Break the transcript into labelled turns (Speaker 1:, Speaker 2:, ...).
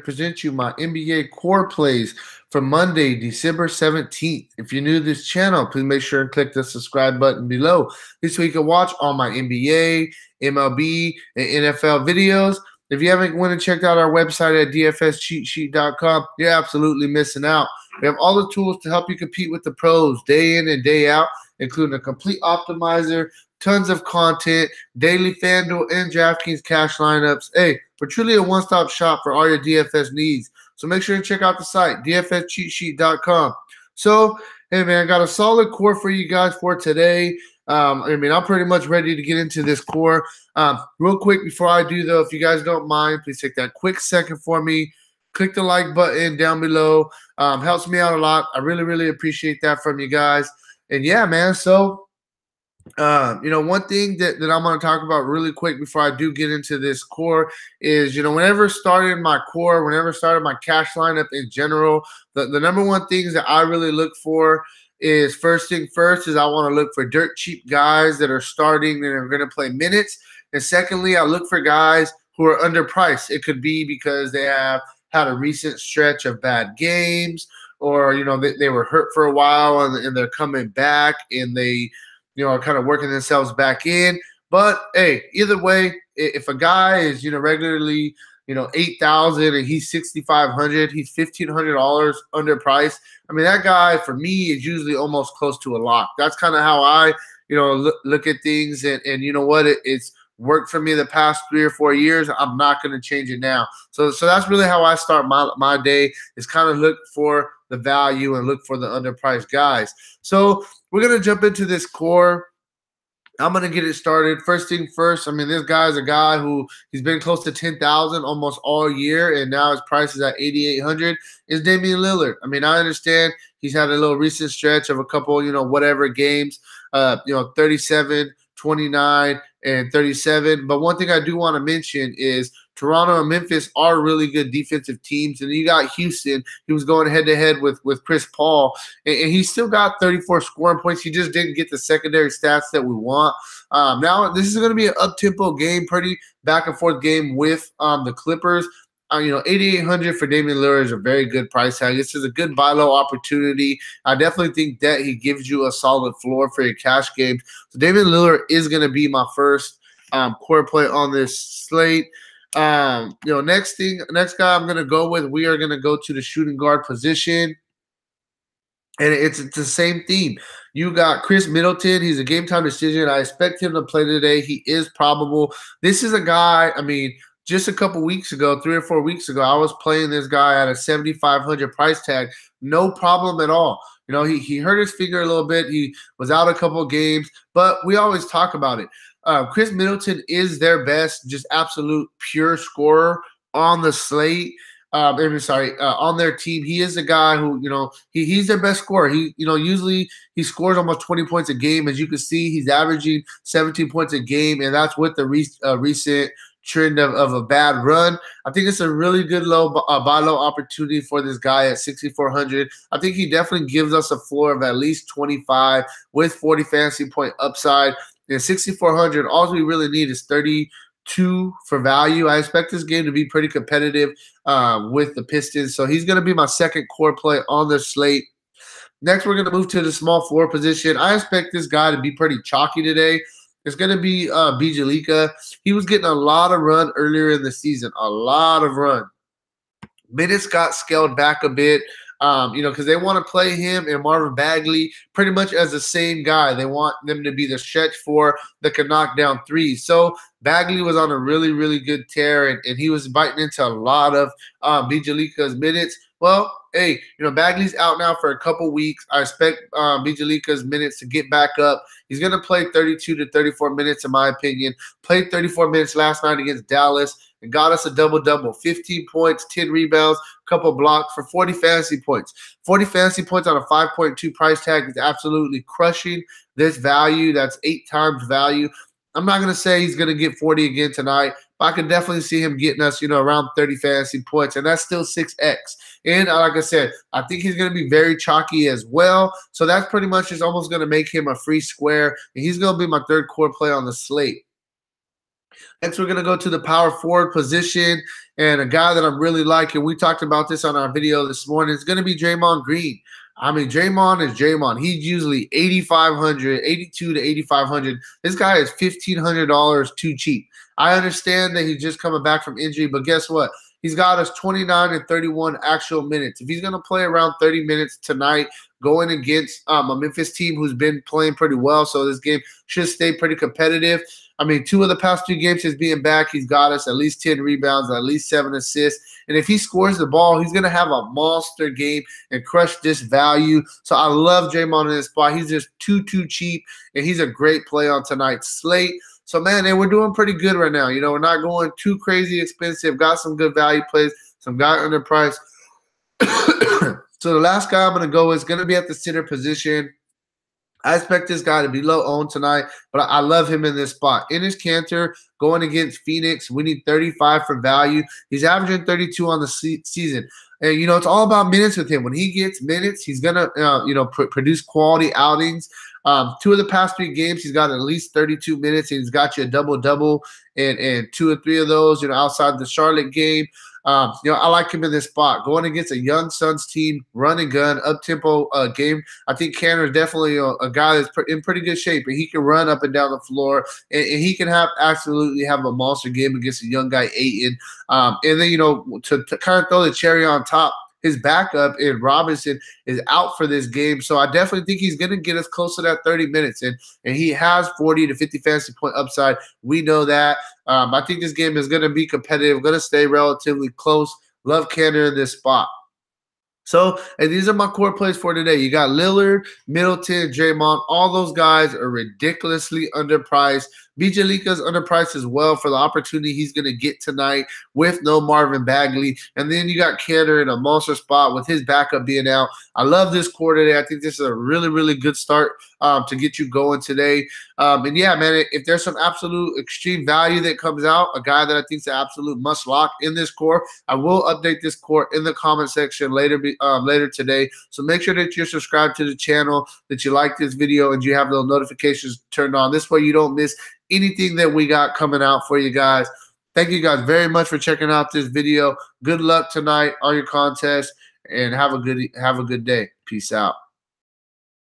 Speaker 1: present you my NBA core plays for Monday, December 17th. If you're new to this channel, please make sure and click the subscribe button below. This way you can watch all my NBA, MLB, and NFL videos. If you haven't went and checked out our website at dfscheatsheet.com, you're absolutely missing out. We have all the tools to help you compete with the pros day in and day out, including a complete optimizer, tons of content, daily Fanduel and Draftkings cash lineups. Hey, we're truly a one-stop shop for all your DFS needs. So make sure to check out the site, dfscheatsheet.com. So, hey, man, I got a solid core for you guys for today. I'm pretty much ready to get into this core. Real quick before I do, though, if you guys don't mind, please take that quick second for me. Click the like button down below. Helps me out a lot. I really, really appreciate that from you guys. And, yeah, man, so one thing that I'm going to talk about really quick before I do get into this core is, whenever started my core, whenever started my cash lineup in general, the number one things that I really look for is first thing first is I want to look for dirt cheap guys that are starting and are going to play minutes. And secondly, I look for guys who are underpriced. It could be because they have had a recent stretch of bad games, or, they were hurt for a while and they're coming back and they are kind of working themselves back in. But hey, either way, if a guy is, regularly, 8,000 and he's 6,500, he's $1,500 underpriced. I mean, that guy for me is usually almost close to a lock. That's kind of how I, look at things. And you know what? It's worked for me the past 3 or 4 years. I'm not going to change it now. So that's really how I start my day, is kind of look for the value and look for the underpriced guys. So we're going to jump into this core. I'm going to get it started. First thing first, this guy's a guy who he's been close to 10,000 almost all year, and now his price is at 8,800, is Damian Lillard. I understand he's had a little recent stretch of a couple, whatever games, 37, 29, and 37. But one thing I do want to mention is Toronto and Memphis are really good defensive teams. And you got Houston. He was going head-to-head with Chris Paul. And he still got 34 scoring points. He just didn't get the secondary stats that we want. Now, this is going to be an up-tempo game, pretty back-and-forth game with the Clippers. 8,800 for Damian Lillard is a very good price tag. This is a good buy low opportunity. I definitely think that he gives you a solid floor for your cash games. So Damian Lillard is going to be my first core play on this slate. Next guy I'm going to go with, we are going to go to the shooting guard position. And it's the same theme. You got Chris Middleton. He's a game-time decision. I expect him to play today. He is probable. This is a guy, just a couple weeks ago, 3 or 4 weeks ago, I was playing this guy at a 7,500 price tag. No problem at all. He hurt his finger a little bit. He was out a couple of games, but we always talk about it. Chris Middleton is their best, just absolute pure scorer on the slate. On their team. He is a guy who, he's their best scorer. He, usually he scores almost 20 points a game. As you can see, he's averaging 17 points a game, and that's with the recent trend of a bad run. I think it's a really good buy low opportunity for this guy at 6,400. I think he definitely gives us a floor of at least 25 with 40 fantasy point upside. And 6,400, all we really need is 32 for value. I expect this game to be pretty competitive with the Pistons. So he's going to be my second core play on the slate. Next, we're going to move to the small floor position. I expect this guy to be pretty chalky today. It's going to be Bjelica. He was getting a lot of run earlier in the season, a lot of run. Minutes got scaled back a bit, because they want to play him and Marvin Bagley pretty much as the same guy. They want them to be the stretch four that can knock down threes. So Bagley was on a really, really good tear, and he was biting into a lot of Bjelica's minutes. Well, hey, Bagley's out now for a couple weeks. I expect Bjelica's minutes to get back up. He's going to play 32 to 34 minutes, in my opinion. Played 34 minutes last night against Dallas and got us a double-double. 15 points, 10 rebounds, a couple blocks for 40 fantasy points. 40 fantasy points on a 5.2 price tag is absolutely crushing this value. That's 8 times value. I'm not going to say he's going to get 40 again tonight, but I can definitely see him getting us, around 30 fantasy points, and that's still 6x. And like I said, I think he's going to be very chalky as well. So that's pretty much just almost going to make him a free square, and he's going to be my third core play on the slate. Next, we're going to go to the power forward position, and a guy that I'm really liking. We talked about this on our video this morning. It's going to be Draymond Green. I mean, Draymond is Draymond. He's usually 8,500, 82 to 8,500. This guy is $1,500 too cheap. I understand that he's just coming back from injury, but guess what? He's got us 29 and 31 actual minutes. If he's going to play around 30 minutes tonight, going against a Memphis team who's been playing pretty well, so this game should stay pretty competitive. I mean, 2 of the past 3 games since being back, he's got us at least 10 rebounds, at least 7 assists. And if he scores the ball, he's going to have a monster game and crush this value. So I love Draymond in this spot. He's just too cheap, and he's a great play on tonight's slate. So, man, we're doing pretty good right now. You know, we're not going too crazy expensive. Got some good value plays, some guy underpriced. So the last guy I'm going to go is going to be at the center position. I expect this guy to be low owned tonight, but I love him in this spot. Enes Kanter going against Phoenix. We need 35 for value. He's averaging 32 on the season. And, you know, it's all about minutes with him. When he gets minutes, he's going to, produce quality outings. 2 of the past 3 games, he's got at least 32 minutes, and he's got you a double-double and 2 or 3 of those, outside the Charlotte game. I like him in this spot. Going against a young Suns team, run and gun, up-tempo game. I think Kanter is definitely a guy that's in pretty good shape, and he can run up and down the floor, and he can absolutely have a monster game against a young guy, Ayton. And then, to kind of throw the cherry on top, his backup in Robinson is out for this game. So I definitely think he's going to get us close to that 30 minutes. And he has 40 to 50 fantasy point upside. We know that. I think this game is going to be competitive, going to stay relatively close. Love Kanter in this spot. So, and these are my core plays for today. You got Lillard, Middleton, Draymond. All those guys are ridiculously underpriced. Bjelica's underpriced as well for the opportunity he's going to get tonight with no Marvin Bagley. And then you got Kanter in a monster spot with his backup being out. I love this core today. I think this is a really, really good start to get you going today. And yeah, man, if there's some absolute extreme value that comes out, a guy that I think is an absolute must lock in this core, I will update this core in the comment section later today. So make sure that you're subscribed to the channel, that you like this video, and you have those notifications turned on. This way you don't miss anything that we got coming out for you guys. Thank you guys very much for checking out this video. Good luck tonight on your contest, and have a good day. Peace out.